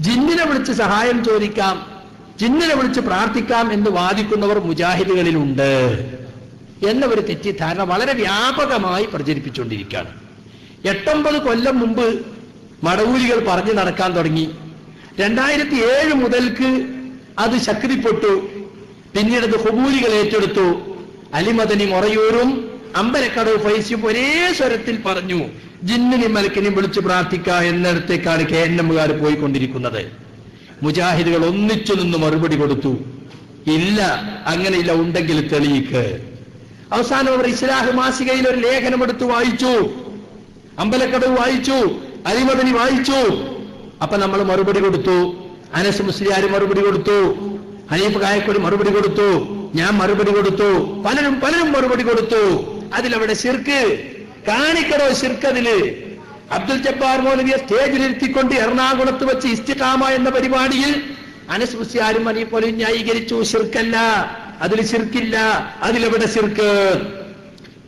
ജിന്നിനെ വിളിച്ച് സഹായം ചോദിക്കാം, ജിന്നിനെ വിളിച്ച് പ്രാർത്ഥിക്കാം എന്ന് വാദിക്കുന്നവർ മുജാഹിദുകളിലുണ്ട് എന്ന ഒരു തെറ്റിദ്ധാരണ വളരെ വ്യാപകമായി പ്രചരിപ്പിച്ചുകൊണ്ടിരിക്കുകയാണ്. 8-9 കൊല്ലം മുമ്പ് മടവൂരികൾ പറഞ്ഞു നടക്കാൻ തുടങ്ങി. 2007 മുതൽക്ക് അത് ശക്തിപ്പെട്ടു. പിന്നീട് അത് ഖുബൂലികൾ ഏറ്റെടുത്തു. അലിമദനി മൊറയൂരും അമ്പലക്കടവ് ഫൈസിയും ഒരേ സ്വരത്തിൽ പറഞ്ഞു ജിന്നിനെയും മലക്കിനെയും വിളിച്ച് പ്രാർത്ഥിക്കുക എന്നിടത്തേക്കാണ് KNM പോയിക്കൊണ്ടിരിക്കുന്നത്. മുജാഹിദുകൾ ഒന്നിച്ചു നിന്ന് മറുപടി കൊടുത്തു, ഇല്ല, അങ്ങനെയില്ല, ഉണ്ടെങ്കിൽ തെളിയിക്ക്. അവസാനം അവർ ഇസ്ലാഹ് മാസികയിൽ ഒരു ലേഖനമെടുത്ത് വായിച്ചു, അമ്പലക്കടവ് വായിച്ചു, അലിമദനി വായിച്ചു. അപ്പൊ നമ്മൾ മറുപടി കൊടുത്തു. അനസ് മുസ്ലിയാർ മറുപടി കൊടുത്തു, ഹനീഫ് കായക്കൊടി മറുപടി കൊടുത്തു, ഞാൻ മറുപടി കൊടുത്തു, പലരും മറുപടി കൊടുത്തു. അതിലവിടെ ശിർക്ക് കാണിക്കടോ, ശിർക്കതില് അബ്ദുൽ ജബ്ബാർ മൗലവിയെ സ്റ്റേജിലിരുത്തിക്കൊണ്ട് എറണാകുളത്ത് വെച്ച് ഇസ്തിഖാമ എന്ന പരിപാടിയിൽ അനസ് മുസ്ലിയാരും ഹനീഫ് പോലും ന്യായീകരിച്ചു, ശിർക്കല്ല, അതിൽ ശിർക്കില്ല, അതിലെവിടെ ശിർക്ക്.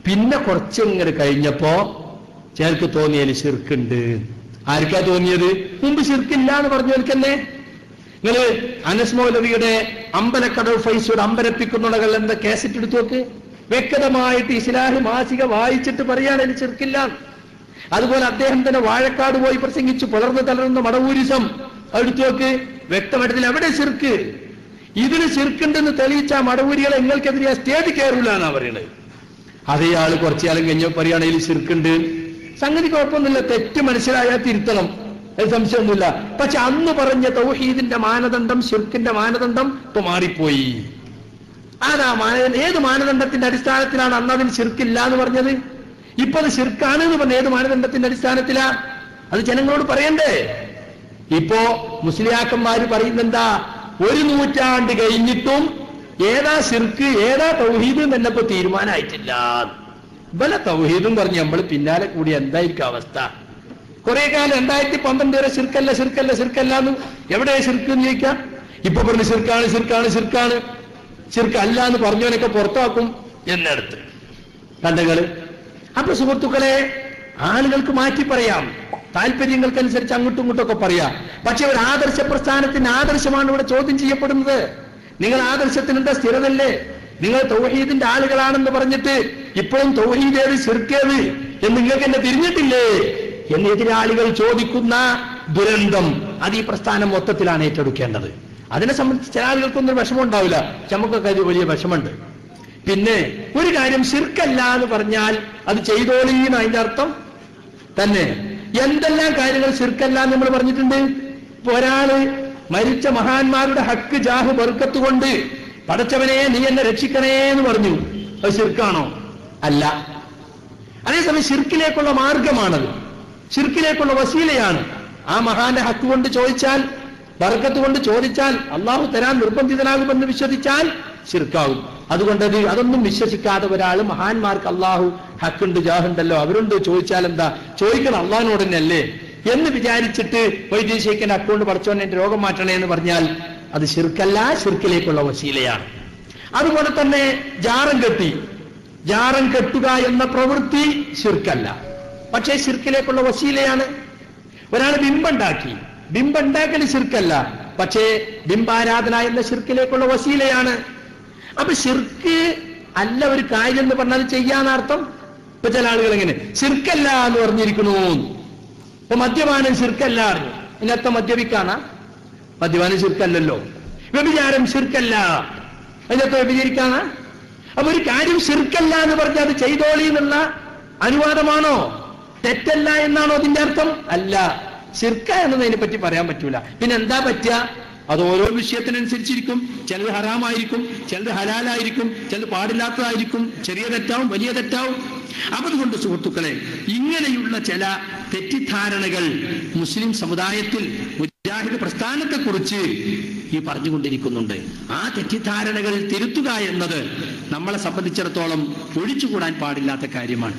പിന്നെ കുറച്ചിങ്ങനെ കഴിഞ്ഞപ്പോ ചിലർക്ക് തോന്നിയാൽ ശിർക്കുണ്ട്. ആർക്കാ തോന്നിയത്? മുമ്പ് ശിർക്കില്ല എന്ന് പറഞ്ഞവർക്കന്നെ. നിങ്ങള് അനസ് മൗലവിയുടെ അമ്പലക്കടവ് ഫൈസോട് അമ്പരപ്പിക്കുന്നുള്ളകൾ എന്താ കാസറ്റ് എടുത്തു നോക്ക്. വ്യക്തമായിട്ട് ഇസ്ലാഹ് മാസിക വായിച്ചിട്ട് പറയാണ് അതിന് ശിർക്കില്ല. അതുപോലെ അദ്ദേഹം തന്നെ വാഴക്കാട് പോയി പ്രസംഗിച്ചു പുലർന്നു തളർന്ന മടവൂരിസം എടുത്തു നോക്ക്. വ്യക്തമായിട്ട് എവിടെ ശിർക്ക്? ഇതിന് ശിർക്കുണ്ടെന്ന് തെളിയിച്ച മടവൂരികളെ നിങ്ങൾക്കെതിരെ സ്റ്റേജ് കയറൂല എന്നാ പറയുന്നത്. അതേ ആള് കുറച്ചുകാലം കഴിഞ്ഞ പറയുകയാണ് ഇതിൽ ശിർക്കുണ്ട്. സംഗതി കുഴപ്പമൊന്നുമില്ല, തെറ്റ് മനസ്സിലായാൽ തിരുത്തണം, അത് സംശയമൊന്നുമില്ല. പക്ഷെ അന്ന് പറഞ്ഞ തൗഹീദിന്റെ മാനദണ്ഡം ശിർക്കിന്റെ മാനദണ്ഡം ഇപ്പൊ മാറിപ്പോയി. അതാ മാനദണ്ഡം. ഏത് മാനദണ്ഡത്തിന്റെ അടിസ്ഥാനത്തിലാണ് അന്ന് അതിന് ശിർക്കില്ല എന്ന് പറഞ്ഞത്? ഇപ്പൊ അത് ശിർക്കാണ് എന്ന് പറഞ്ഞ ഏത് മാനദണ്ഡത്തിന്റെ അടിസ്ഥാനത്തിലാ? അത് ജനങ്ങളോട് പറയണ്ടേ? ഇപ്പോ മുസ്ലിയാക്കന്മാര് പറയുന്നെന്താ, 1 നൂറ്റാണ്ട് കഴിഞ്ഞിട്ടും ഏതാ ശിർക്ക് ഏതാ തൗഹീദ് എന്നപ്പോ തീരുമാനമായിട്ടില്ല. ബല തൗഹീദും പറഞ്ഞ് നമ്മൾ പിന്നാലെ കൂടി എന്തായിരിക്കും അവസ്ഥ? കുറെ കാലം 2012 വരെ ശിർക്കല്ല എന്ന് എവിടെ ശിർക്ക് എന്ന് ചോദിക്കാം. ഇപ്പൊ പറഞ്ഞ് ശിർക്കാണ് ശിർക്കല്ല എന്ന് പറഞ്ഞവനൊക്കെ പുറത്താക്കും എന്നിടത്ത് കണ്ടകള്. അപ്പൊ സുഹൃത്തുക്കളെ, ആളുകൾക്ക് മാറ്റി പറയാം, താല്പര്യങ്ങൾക്കനുസരിച്ച് അങ്ങോട്ടും ഇങ്ങോട്ടൊക്കെ പറയാം. പക്ഷെ ഒരു ആദർശ പ്രസ്ഥാനത്തിന്റെ ആദർശമാണ് ഇവിടെ ചോദ്യം ചെയ്യപ്പെടുന്നത്. നിങ്ങൾ ആദർശത്തിന് എന്താ സ്ഥിരതല്ലേ? നിങ്ങൾ തൗഹീദിന്റെ ആളുകളാണെന്ന് പറഞ്ഞിട്ട് ഇപ്പോഴും തൗഹീദ് ഏത് ശിർക്കേത് എന്ന് നിങ്ങൾക്ക് എന്നെ തിരിഞ്ഞിട്ടില്ലേ എന്ന് എതിരാളികൾ ചോദിക്കുന്ന ദുരന്തം അത് ഈ പ്രസ്ഥാനം മൊത്തത്തിലാണ് ഏറ്റെടുക്കേണ്ടത്. അതിനെ സംബന്ധിച്ച് ചില ആളുകൾക്കൊന്നും വിഷമം ഉണ്ടാവില്ല, നമുക്കൊക്കെ അത് വലിയ വിഷമുണ്ട്. പിന്നെ ഒരു കാര്യം ശിർക്കല്ല എന്ന് പറഞ്ഞാൽ അത് ചെയ്തോളീന്ന് അതിന്റെ അർത്ഥം തന്നെ. എന്തെല്ലാം കാര്യങ്ങൾ ശിർക്കല്ല എന്ന് നമ്മൾ പറഞ്ഞിട്ടുണ്ട്. ഇപ്പൊ ഒരാള് മരിച്ച മഹാന്മാരുടെ ഹക്ക് ജാഹ് ബർക്കത്ത് കൊണ്ട് പടച്ചവനെ നീ എന്നെ രക്ഷിക്കണേ എന്ന് പറഞ്ഞു, അത് ശിർക്കാണോ? അല്ല. അതേസമയം ശിർക്കിലേക്കുള്ള മാർഗമാണത്, ശിർക്കിലേക്കുള്ള വസീലയാണ്. ആ മഹാന്റെ ഹക്ക് കൊണ്ട് ചോദിച്ചാൽ, ബർക്കത്ത് കൊണ്ട് ചോദിച്ചാൽ അള്ളാഹു തരാൻ നിർബന്ധിതനാകുമെന്ന് വിശ്വസിച്ചാൽ ശിർക്കാവും. അതുകൊണ്ട് അതൊന്നും വിശ്വസിക്കാതെ ഒരാൾ മഹാന്മാർക്ക് അള്ളാഹു ഹക്കുണ്ട് ജാഹുണ്ടല്ലോ അവരുണ്ട് ചോദിച്ചാൽ എന്താ, ചോദിക്കണം അള്ളാഹിനോട് തന്നെയല്ലേ എന്ന് വിചാരിച്ചിട്ട് വൈദ്യശേഖരൻ ഹക്കുകൊണ്ട് പഠിച്ചോന്നെ എന്റെ രോഗം മാറ്റണേ എന്ന് പറഞ്ഞാൽ അത് ശിർക്കല്ല, ശിർക്കിലേക്കുള്ള വസീലയാണ്. അതുപോലെ തന്നെ ജാറം കെട്ടുക എന്ന പ്രവൃത്തി ശിർക്കല്ല, പക്ഷേ ശിർക്കിലേക്കുള്ള വസീലയാണ്. ഒരാൾ ബിംബുണ്ടാക്കൽ ശിർക്കല്ല, പക്ഷേ ബിംബാരാധന എന്ന ശിർക്കിലേക്കുള്ള വസീലയാണ്. അപ്പൊ ശിർക്ക് അല്ല ഒരു കാര്യം എന്ന് പറഞ്ഞാൽ ചെയ്യാന്നർത്ഥം. ഇപ്പൊ ചില ആളുകൾ എങ്ങനെ ശിർക്കല്ല എന്ന് പറഞ്ഞിരിക്കണു. ഇപ്പൊ മദ്യപാനം ശിർക്കല്ല അറിഞ്ഞു, ഇന്നത്തെ മദ്യപിക്കാനാ? മദ്യപാനം ശിർക്കല്ലല്ലോ. വ്യഭിചാരം ശിർക്കല്ല, അതിനകത്ത് വ്യഭിചരിക്കാനാ? അപ്പൊ ഒരു കാര്യം ശിർക്കല്ല എന്ന് പറഞ്ഞാൽ അത് ചെയ്തോളി എന്നുള്ള അനുവാദമാണോ? തെറ്റല്ല എന്നാണോ അതിന്റെ അർത്ഥം? അല്ല. ശിർക്ക എന്നതിനെ പറ്റി പറയാൻ പറ്റൂല. പിന്നെ എന്താ പറ്റുക? അത് ഓരോ വിഷയത്തിനനുസരിച്ചിരിക്കും. ചിലത് ഹറാമായിരിക്കും, ചിലത് ഹലാലായിരിക്കും, ചിലത് പാടില്ലാത്തതായിരിക്കും, ചെറിയ തെറ്റാവും, വലിയ തെറ്റാവും. അപ്പൊ അതുകൊണ്ട് സുഹൃത്തുക്കളെ, ഇങ്ങനെയുള്ള ചില തെറ്റിദ്ധാരണകൾ മുസ്ലിം സമുദായത്തിൽ മുജാഹിദ് പ്രസ്ഥാനത്തെക്കുറിച്ച് ഈ പറഞ്ഞുകൊണ്ടിരിക്കുന്നുണ്ട്. ആ തെറ്റിദ്ധാരണകൾ തിരുത്തുക എന്നത് നമ്മളെ സംബന്ധിച്ചിടത്തോളം ഒഴിച്ചുകൂടാൻ പാടില്ലാത്ത കാര്യമാണ്.